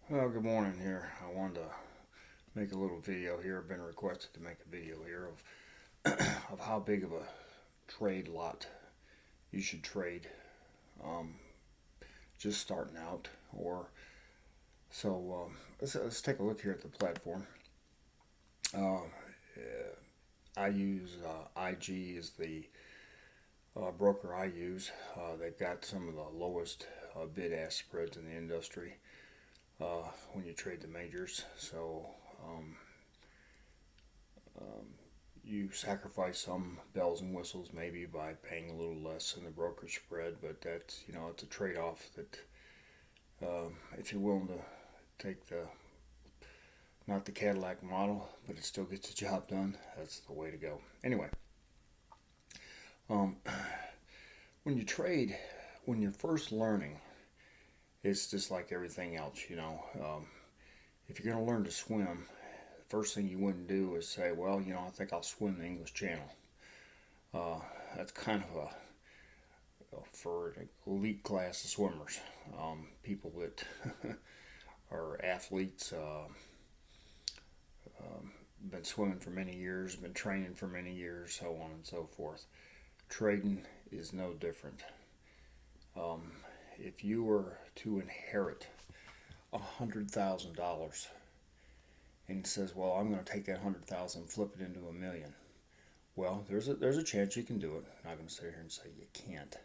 Well, good morning here. I wanted to make a little video here. I've been requested to make a video here of how big of a trade lot you should trade um, just starting out. Or let's take a look here at the platform. Uh, I use IG as the broker I use. They've got some of the lowest bid-ask spreads in the industry when you trade the majors. Um, Um, you sacrifice some bells and whistles maybe by paying a little less than the brokerage spread, but that's it's a trade-off that if you're willing to take the not the Cadillac model, but it still gets the job done, that's the way to go. Anyway, um, when you trade, when you're first learning, it's just like everything else. If you're going to learn to swim, the first thing you wouldn't do is say, well, I think I'll swim the English Channel. Uh, that's kind of a for an elite class of swimmers, people that are athletes, been swimming for many years, been training for many years, so on and so forth. Trading is no different. Um, if you were to inherit $100,000 and he says, "Well, I'm going to take that 100,000 and flip it into $1 million." Well, there's a chance you can do it. I'm not going to sit here and say you can't,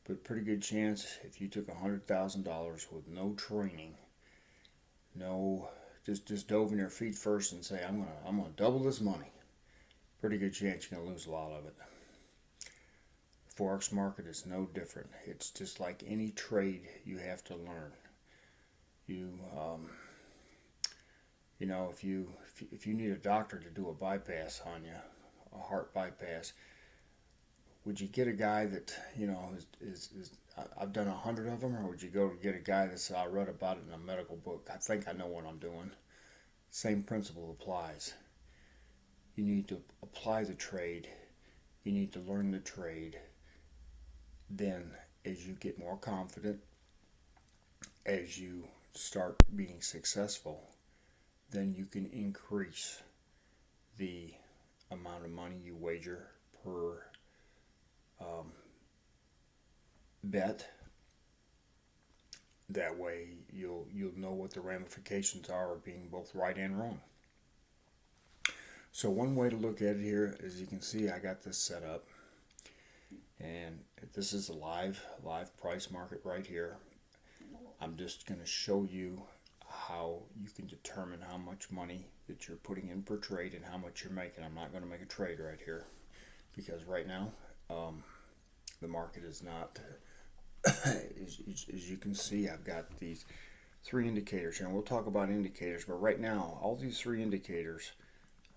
but pretty good chance if you took $100,000 with no training, no just dove in your feet first and say I'm gonna double this money. Pretty good chance you're gonna lose a lot of it. The Forex market is no different. It's just like any trade you have to learn. You if you need a doctor to do a bypass on you, a heart bypass, would you get a guy that is I've done 100 of them, or would you go to get a guy that said I read about it in a medical book? I think I know what I'm doing. Same principle applies. You need to apply the trade. You need to learn the trade. Then, as you get more confident, as you start being successful, then you can increase the amount of money you wager per um, bet. That way, you'll know what the ramifications are of being both right and wrong. So one way to look at it here, as you can see, I got this set up, and this is a live price market right here. I'm just going to show you how you can determine how much money that you're putting in per trade and how much you're making. I'm not going to make a trade right here because right now the market is not. As you can see, I've got these three indicators, and we'll talk about indicators. But right now, all these three indicators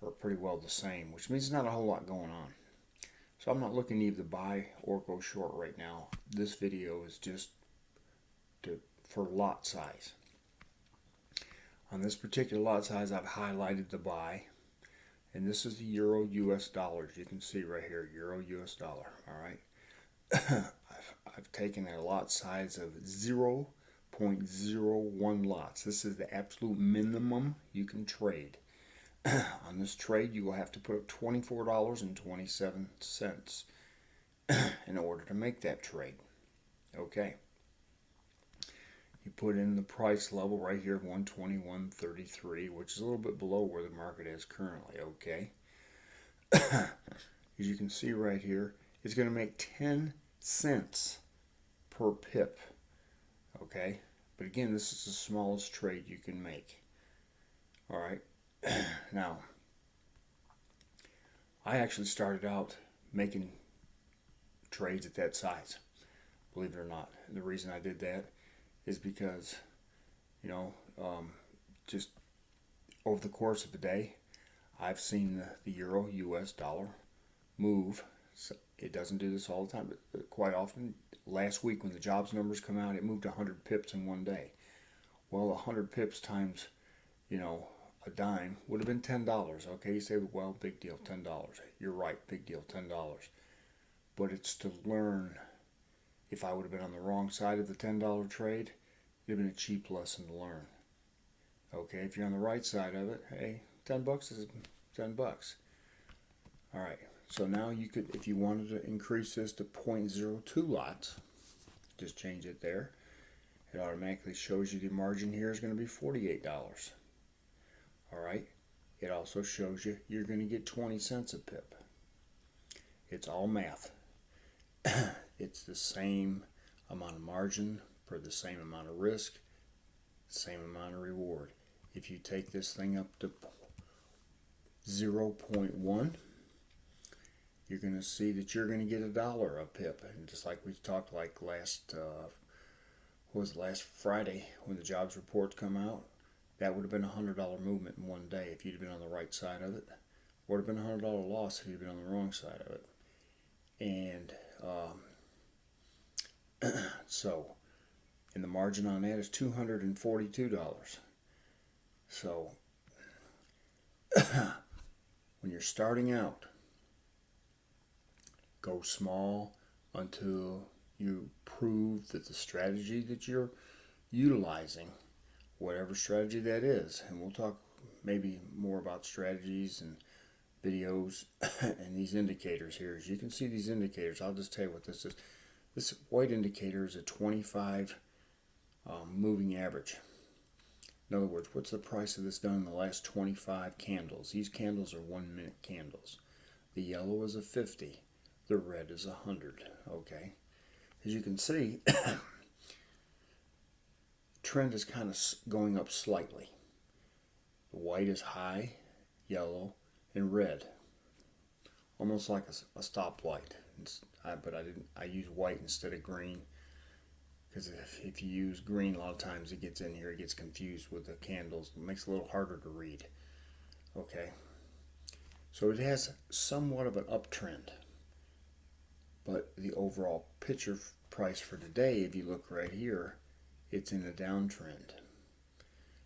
are pretty well the same, which means there's not a whole lot going on. So I'm not looking to either buy or go short right now. This video is just for lot size. On this particular lot size, I've highlighted the buy, and this is the Euro US dollars. You can see right here, Euro US dollar. All right. I've taken a lot size of 0.01 lots. This is the absolute minimum you can trade. On this trade, you will have to put up $24.27 in order to make that trade. Okay. You put in the price level right here, 121.33, which is a little bit below where the market is currently. Okay. As you can see right here, it's going to make 10 cents per pip. Okay. But again, this is the smallest trade you can make. All right. Now, I actually started out making trades at that size, believe it or not. And the reason I did that is because, just over the course of the day, I've seen the Euro US dollar move. So it doesn't do this all the time, but quite often. Last week when the jobs numbers come out, it moved 100 pips in one day. Well, 100 pips times, a dime would have been $10. Okay, you say, well, big deal, $10. You're right, big deal, $10. But it's to learn. If I would have been on the wrong side of the $10 trade, it'd have been a cheap lesson to learn. Okay, if you're on the right side of it, hey, $10 is $10. All right, so now you could, if you wanted to increase this to 0.02 lots, just change it there. It automatically shows you the margin here is going to be $48. All right, it also shows you you're going to get 20 cents a pip. It's all math. It's the same amount of margin for the same amount of risk, same amount of reward. If you take this thing up to 0.1, you're going to see that you're going to get $1 a pip. And just like we talked like last Friday when the jobs reports come out, that would have been a $100 movement in one day if you'd have been on the right side of it. Would have been a $100 loss if you'd been on the wrong side of it. And and the margin on that is $242. So when you're starting out, go small until you prove that the strategy that you're utilizing, whatever strategy that is, and we'll talk maybe more about strategies and videos and these indicators here. As you can see these indicators, I'll just tell you what this is. This white indicator is a 25 moving average. In other words, what's the price of this done in the last 25 candles? These candles are 1 minute candles. The yellow is a 50. The red is 100. Okay. As you can see, trend is kind of going up slightly. The white is high, yellow, and red, almost like a stoplight. But I use white instead of green, because if you use green, a lot of times it gets in here, it gets confused with the candles. It makes it a little harder to read. Okay, so it has somewhat of an uptrend, but the overall picture price for today, if you look right here, it's in a downtrend.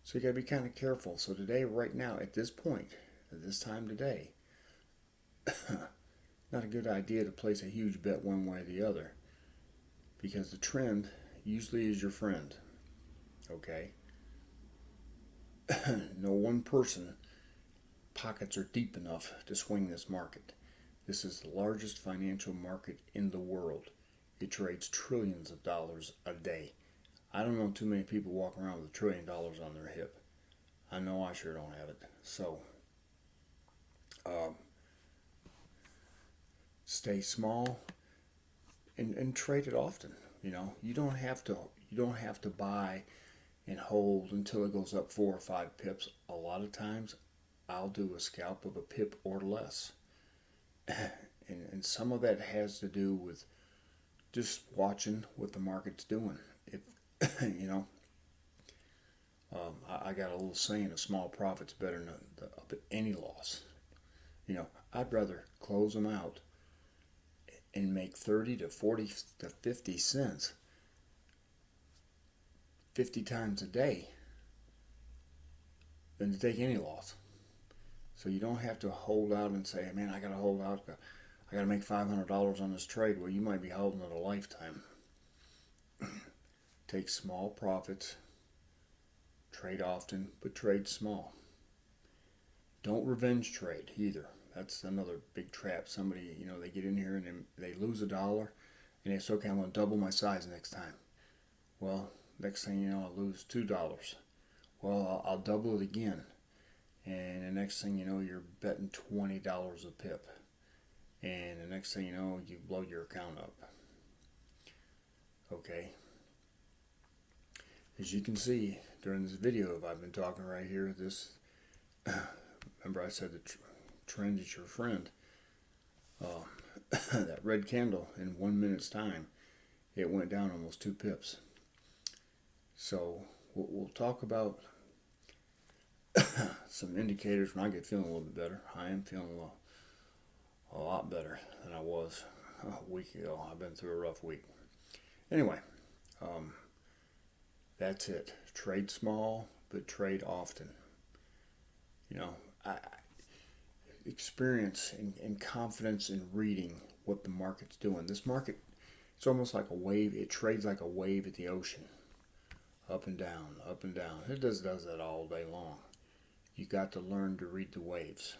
So you got to be kind of careful. So today, right now, at this point, at this time today, not a good idea to place a huge bet one way or the other, because the trend usually is your friend. Okay? No one person pockets are deep enough to swing this market. This is the largest financial market in the world. It trades trillions of dollars a day. I don't know too many people walking around with $1 trillion on their hip. I know I sure don't have it. So, stay small and trade it often. You know, you don't have to buy and hold until it goes up 4 or 5 pips. A lot of times, I'll do a scalp of a pip or less, and some of that has to do with just watching what the market's doing. If you know, I got a little saying: a small profit's better than any loss. You know, I'd rather close them out and make 30 to 40 to 50 cents 50 times a day than to take any loss. So you don't have to hold out and say, man, I got to hold out. I got to make $500 on this trade. Well, you might be holding it a lifetime. Take small profits. Trade often, but trade small. Don't revenge trade either. That's another big trap. Somebody, you know, they get in here and they lose $1 and they say, okay, I'm going to double my size next time. Well, next thing you know, I'll lose $2. Well, I'll double it again. And the next thing you know, you're betting $20 a pip. And the next thing you know, you blow your account up. Okay. As you can see during this video, I've been talking right here, this, remember I said the trend is your friend. That red candle in 1 minute's time, it went down almost 2 pips. So we'll talk about some indicators when I get feeling a little bit better. I am feeling a lot better than I was a week ago. I've been through a rough week. Anyway, that's it. Trade small, but trade often. You know, experience and confidence in reading what the market's doing. This market, it's almost like a wave. It trades like a wave at the ocean. up and down, up and down. It does that all day long. You got to learn to read the waves.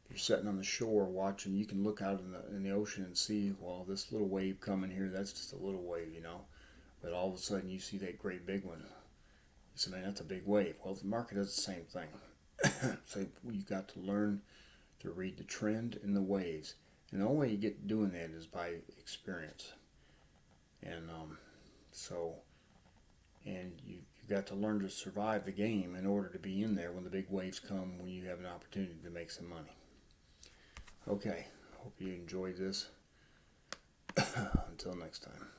If you're sitting on the shore watching, you can look out in the ocean and see, well, this little wave coming here, that's just a little wave, you know. But all of a sudden you see that great big one. You say, man, that's a big wave. Well, the market does the same thing. So you got to learn to read the trend in the waves. And the only way you get doing that is by experience. And you got to learn to survive the game in order to be in there when the big waves come, when you have an opportunity to make some money. Okay, hope you enjoyed this. Until next time.